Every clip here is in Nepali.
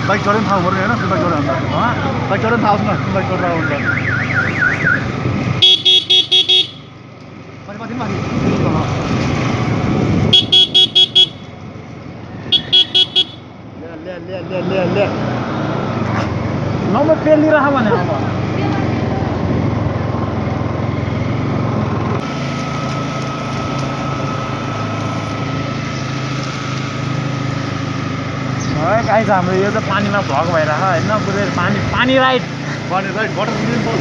बाइक चढ्नु थाहा हुँदैन हैन बाइक चढ्नु बाइक चढ्नु थाहा छैन बाइक चढ्दा हुन्छ माथि माथि ले नम्बर पेन लिएर आऊ भने अब गाइस हाम्रो यो त पानीमा भ्लग भइरहेको हैन पुरै पानी राइड वाटर स्विमिङ पुल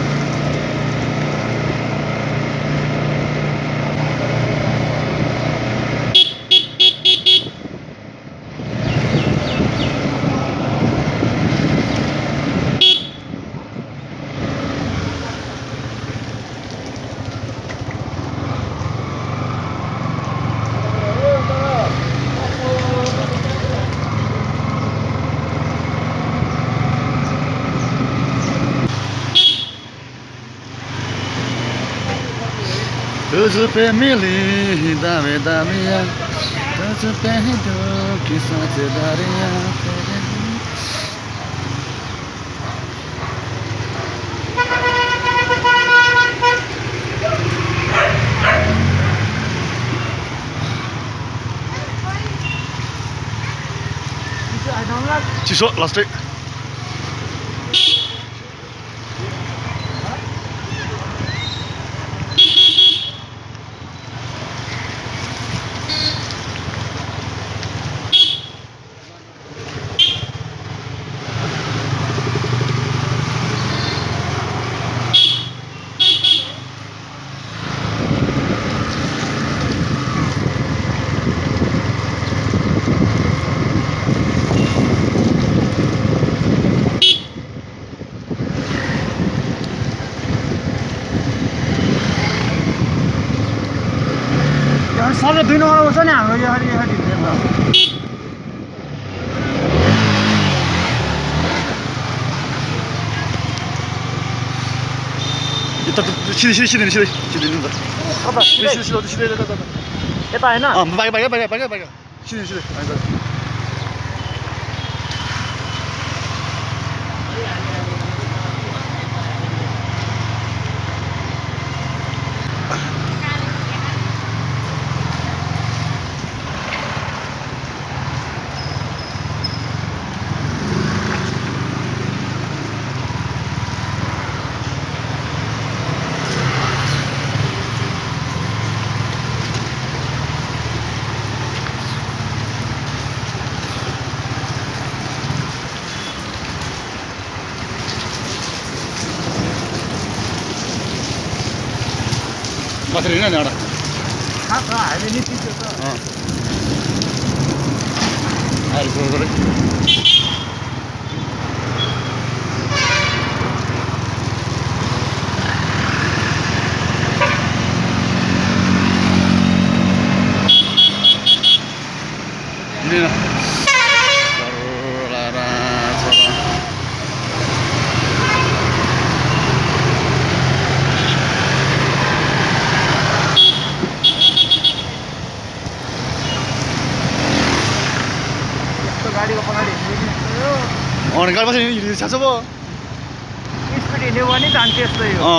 तुझ पे मिली दावे दावियाँ तुझ पे ही जो की साझेदारियाँ चिसो लास्टै सबले 2 नम्बर आउँछ नि हाम्रो यो हरि सिधै यता हैन बाइक सिधै बसेर हिँड न एउटा हामी निस्किन्छ त गाडी बस्यो नि छ भयो स्पिड हिँड्यो भने जान्छ यस्तै हो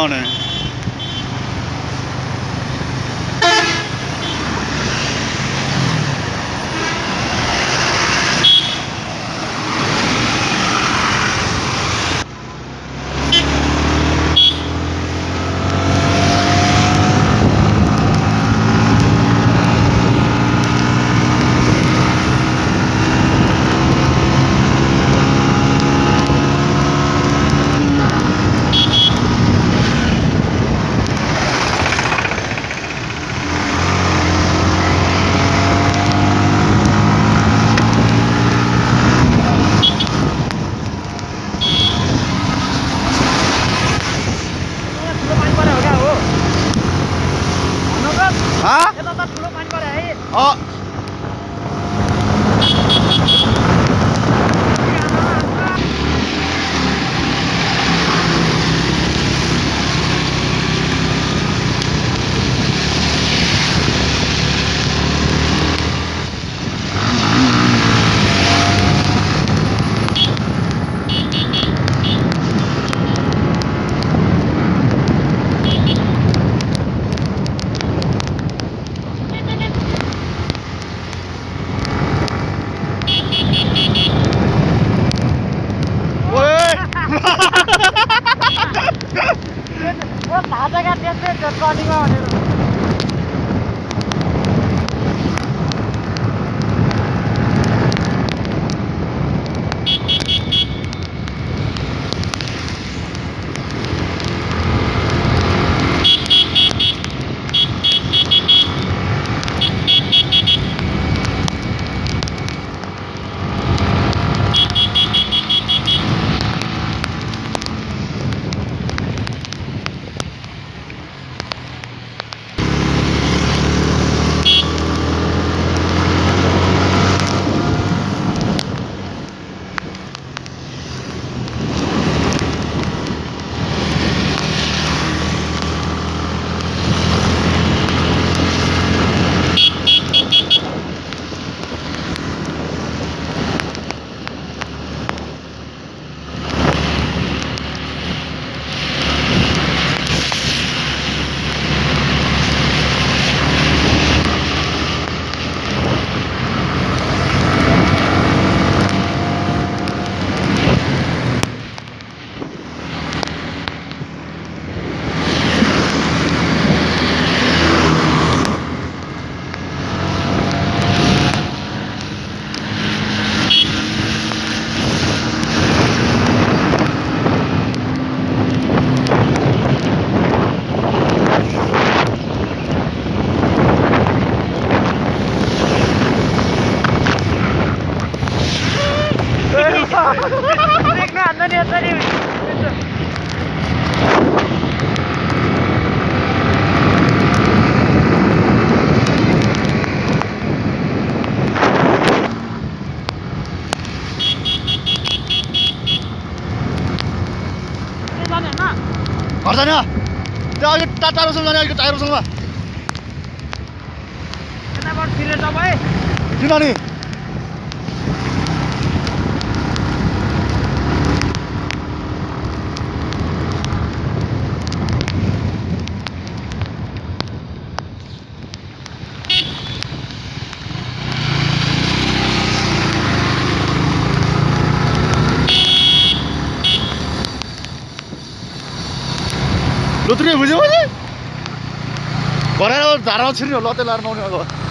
कटिङमा भनेर देख्न हान्दा नि यसरी हट्दैन त्यो अघि टाढोसँग जाने अलिक टाढोसँग यताबाट फिरे तपाईँ किन नि लुत्रे बुझ्यौ मैले घरेर धारामा छिर्ने हो लते लाएर नआउने अब